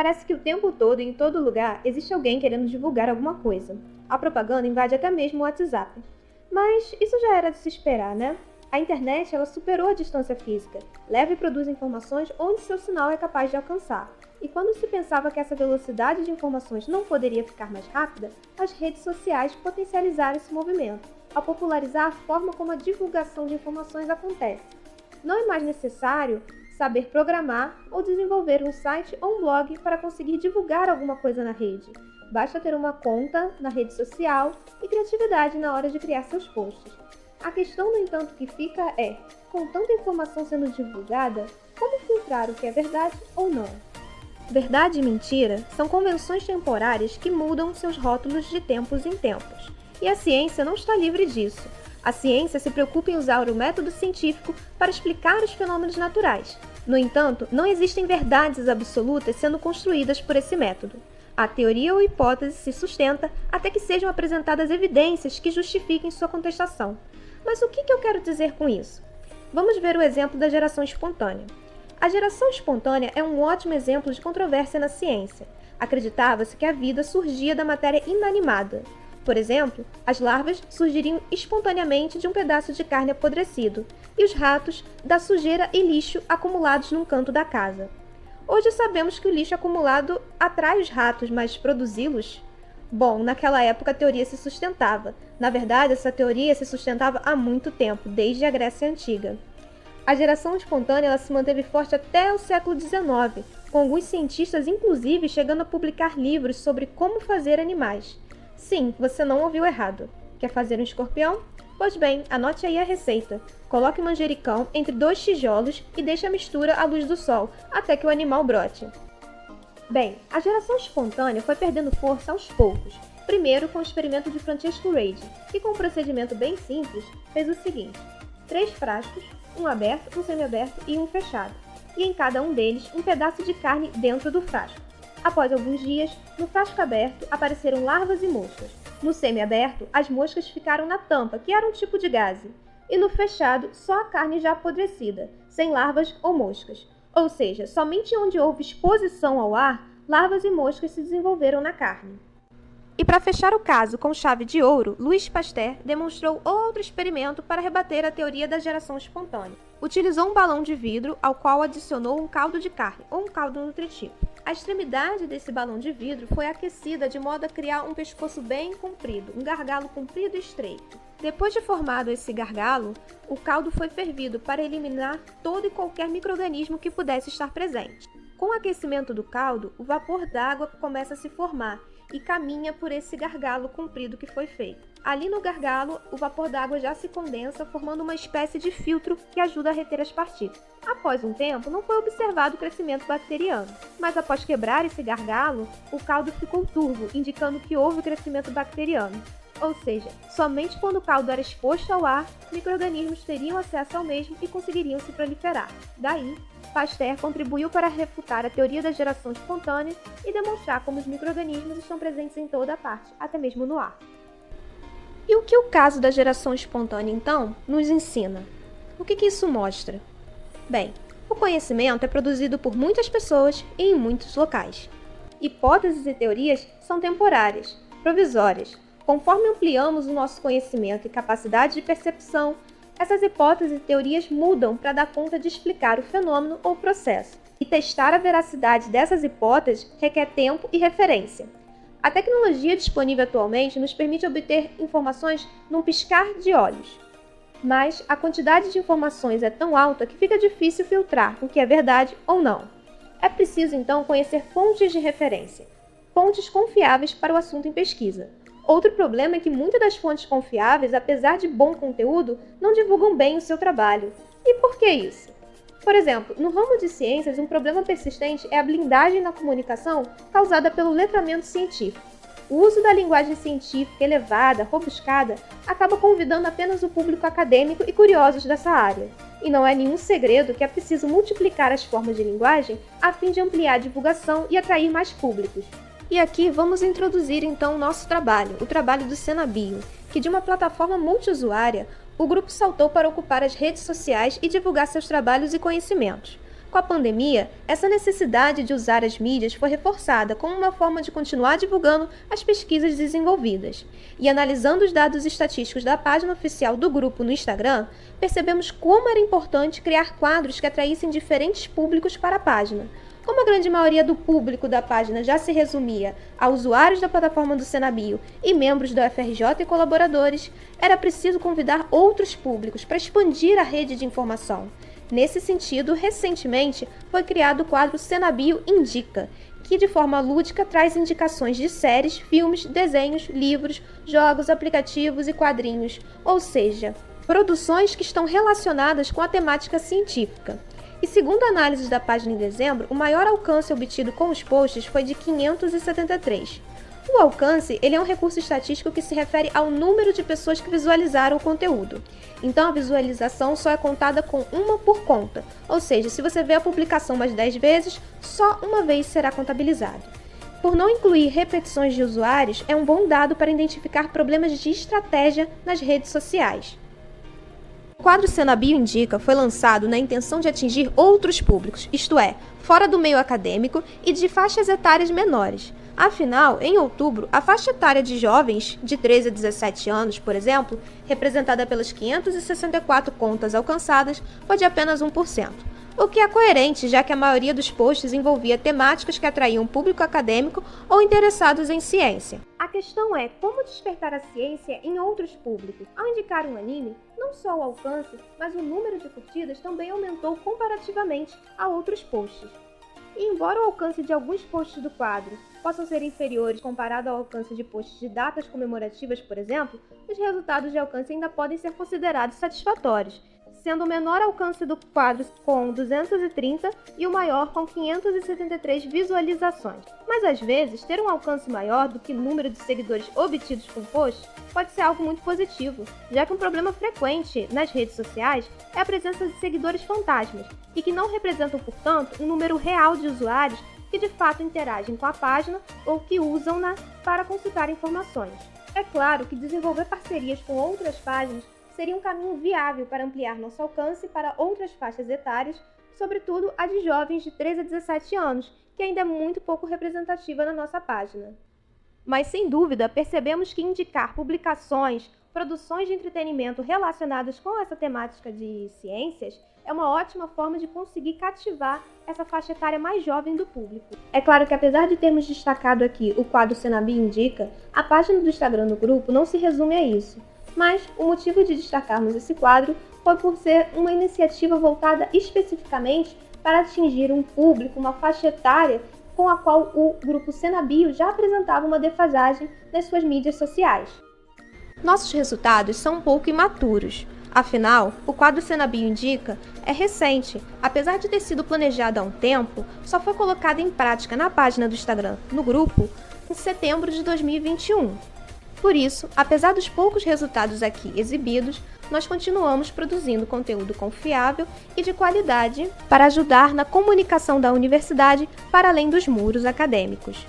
Parece que o tempo todo e em todo lugar existe alguém querendo divulgar alguma coisa. A propaganda invade até mesmo o WhatsApp. Mas isso já era de se esperar, né? A internet, ela superou a distância física, leva e produz informações onde seu sinal é capaz de alcançar. E quando se pensava que essa velocidade de informações não poderia ficar mais rápida, as redes sociais potencializaram esse movimento, ao popularizar a forma como a divulgação de informações acontece. Não é mais necessário saber programar ou desenvolver um site ou um blog para conseguir divulgar alguma coisa na rede. Basta ter uma conta na rede social e criatividade na hora de criar seus posts. A questão, no entanto, que fica é, com tanta informação sendo divulgada, como filtrar o que é verdade ou não? Verdade e mentira são convenções temporárias que mudam seus rótulos de tempos em tempos. E a ciência não está livre disso. A ciência se preocupa em usar o método científico para explicar os fenômenos naturais. No entanto, não existem verdades absolutas sendo construídas por esse método. A teoria ou hipótese se sustenta até que sejam apresentadas evidências que justifiquem sua contestação. Mas o que eu quero dizer com isso? Vamos ver o exemplo da geração espontânea. A geração espontânea é um ótimo exemplo de controvérsia na ciência. Acreditava-se que a vida surgia da matéria inanimada. Por exemplo, as larvas surgiriam espontaneamente de um pedaço de carne apodrecido, e os ratos da sujeira e lixo acumulados num canto da casa. Hoje sabemos que o lixo acumulado atrai os ratos, mas produzi-los? Bom, naquela época a teoria se sustentava. Na verdade, essa teoria se sustentava há muito tempo, desde a Grécia Antiga. A geração espontânea ela se manteve forte até o século XIX, com alguns cientistas inclusive chegando a publicar livros sobre como fazer animais. Sim, você não ouviu errado. Quer fazer um escorpião? Pois bem, anote aí a receita. Coloque manjericão entre 2 tijolos e deixe a mistura à luz do sol, até que o animal brote. Bem, a geração espontânea foi perdendo força aos poucos. Primeiro com o experimento de Francesco Redi, que com um procedimento bem simples, fez o seguinte: 3 frascos, um aberto, um semiaberto e um fechado, e em cada um deles um pedaço de carne dentro do frasco. Após alguns dias, no frasco aberto apareceram larvas e moscas. No semi-aberto, as moscas ficaram na tampa, que era um tipo de gaze. E no fechado, só a carne já apodrecida, sem larvas ou moscas. Ou seja, somente onde houve exposição ao ar, larvas e moscas se desenvolveram na carne. E para fechar o caso com chave de ouro, Louis Pasteur demonstrou outro experimento para rebater a teoria da geração espontânea. Utilizou um balão de vidro ao qual adicionou um caldo de carne, ou um caldo nutritivo. A extremidade desse balão de vidro foi aquecida de modo a criar um pescoço bem comprido, um gargalo comprido e estreito. Depois de formado esse gargalo, o caldo foi fervido para eliminar todo e qualquer micro-organismo que pudesse estar presente. Com o aquecimento do caldo, o vapor d'água começa a se formar e caminha por esse gargalo comprido que foi feito. Ali no gargalo, o vapor d'água já se condensa, formando uma espécie de filtro que ajuda a reter as partículas. Após um tempo, não foi observado o crescimento bacteriano, mas após quebrar esse gargalo, o caldo ficou turvo, indicando que houve crescimento bacteriano. Ou seja, somente quando o caldo era exposto ao ar, micro-organismos teriam acesso ao mesmo e conseguiriam se proliferar. Daí, Pasteur contribuiu para refutar a teoria da geração espontânea e demonstrar como os micro-organismos estão presentes em toda a parte, até mesmo no ar. E o que o caso da geração espontânea, então, nos ensina? O que isso mostra? Bem, o conhecimento é produzido por muitas pessoas e em muitos locais. Hipóteses e teorias são temporárias, provisórias. Conforme ampliamos o nosso conhecimento e capacidade de percepção, essas hipóteses e teorias mudam para dar conta de explicar o fenômeno ou processo. E testar a veracidade dessas hipóteses requer tempo e referência. A tecnologia disponível atualmente nos permite obter informações num piscar de olhos. Mas a quantidade de informações é tão alta que fica difícil filtrar o que é verdade ou não. É preciso, então, conhecer fontes de referência, fontes confiáveis para o assunto em pesquisa. Outro problema é que muitas das fontes confiáveis, apesar de bom conteúdo, não divulgam bem o seu trabalho. E por que isso? Por exemplo, no ramo de ciências, um problema persistente é a blindagem na comunicação causada pelo letramento científico. O uso da linguagem científica elevada, robuscada, acaba convidando apenas o público acadêmico e curiosos dessa área. E não é nenhum segredo que é preciso multiplicar as formas de linguagem a fim de ampliar a divulgação e atrair mais públicos. E aqui vamos introduzir então o nosso trabalho, o trabalho do Senabio, que de uma plataforma multiusuária, o grupo saltou para ocupar as redes sociais e divulgar seus trabalhos e conhecimentos. Com a pandemia, essa necessidade de usar as mídias foi reforçada como uma forma de continuar divulgando as pesquisas desenvolvidas. E analisando os dados estatísticos da página oficial do grupo no Instagram, percebemos como era importante criar quadros que atraíssem diferentes públicos para a página. Como a grande maioria do público da página já se resumia a usuários da plataforma do Senabio e membros da UFRJ e colaboradores, era preciso convidar outros públicos para expandir a rede de informação. Nesse sentido, recentemente foi criado o quadro Senabio Indica, que de forma lúdica traz indicações de séries, filmes, desenhos, livros, jogos, aplicativos e quadrinhos, ou seja, produções que estão relacionadas com a temática científica. E segundo análises da página em dezembro, o maior alcance obtido com os posts foi de 573. O alcance ele é um recurso estatístico que se refere ao número de pessoas que visualizaram o conteúdo. Então a visualização só é contada com uma por conta, ou seja, se você vê a publicação mais 10 vezes, só uma vez será contabilizado. Por não incluir repetições de usuários, é um bom dado para identificar problemas de estratégia nas redes sociais. O quadro Senabio Indica foi lançado na intenção de atingir outros públicos, isto é, fora do meio acadêmico e de faixas etárias menores. Afinal, em outubro, a faixa etária de jovens de 13 a 17 anos, por exemplo, representada pelas 564 contas alcançadas, foi de apenas 1%. O que é coerente, já que a maioria dos posts envolvia temáticas que atraíam público acadêmico ou interessados em ciência. A questão é como despertar a ciência em outros públicos. Ao indicar um anime, não só o alcance, mas o número de curtidas também aumentou comparativamente a outros posts. E embora o alcance de alguns posts do quadro possam ser inferiores comparado ao alcance de posts de datas comemorativas, por exemplo, os resultados de alcance ainda podem ser considerados satisfatórios, sendo o menor alcance do quadro com 230 e o maior com 573 visualizações. Mas às vezes, ter um alcance maior do que o número de seguidores obtidos com posts pode ser algo muito positivo, já que um problema frequente nas redes sociais é a presença de seguidores fantasmas, e que não representam, portanto, um número real de usuários que de fato interagem com a página ou que usam-na para consultar informações. É claro que desenvolver parcerias com outras páginas seria um caminho viável para ampliar nosso alcance para outras faixas etárias, sobretudo a de jovens de 13 a 17 anos, que ainda é muito pouco representativa na nossa página. Mas, sem dúvida, percebemos que indicar publicações, produções de entretenimento relacionadas com essa temática de ciências é uma ótima forma de conseguir cativar essa faixa etária mais jovem do público. É claro que, apesar de termos destacado aqui o quadro Senabio Indica, a página do Instagram do grupo não se resume a isso. Mas o motivo de destacarmos esse quadro foi por ser uma iniciativa voltada especificamente para atingir um público, uma faixa etária com a qual o grupo Senabio já apresentava uma defasagem nas suas mídias sociais. Nossos resultados são um pouco imaturos. Afinal, o quadro Senabio Indica é recente. Apesar de ter sido planejado há um tempo, só foi colocado em prática na página do Instagram, no grupo, em setembro de 2021. Por isso, apesar dos poucos resultados aqui exibidos, nós continuamos produzindo conteúdo confiável e de qualidade para ajudar na comunicação da universidade para além dos muros acadêmicos.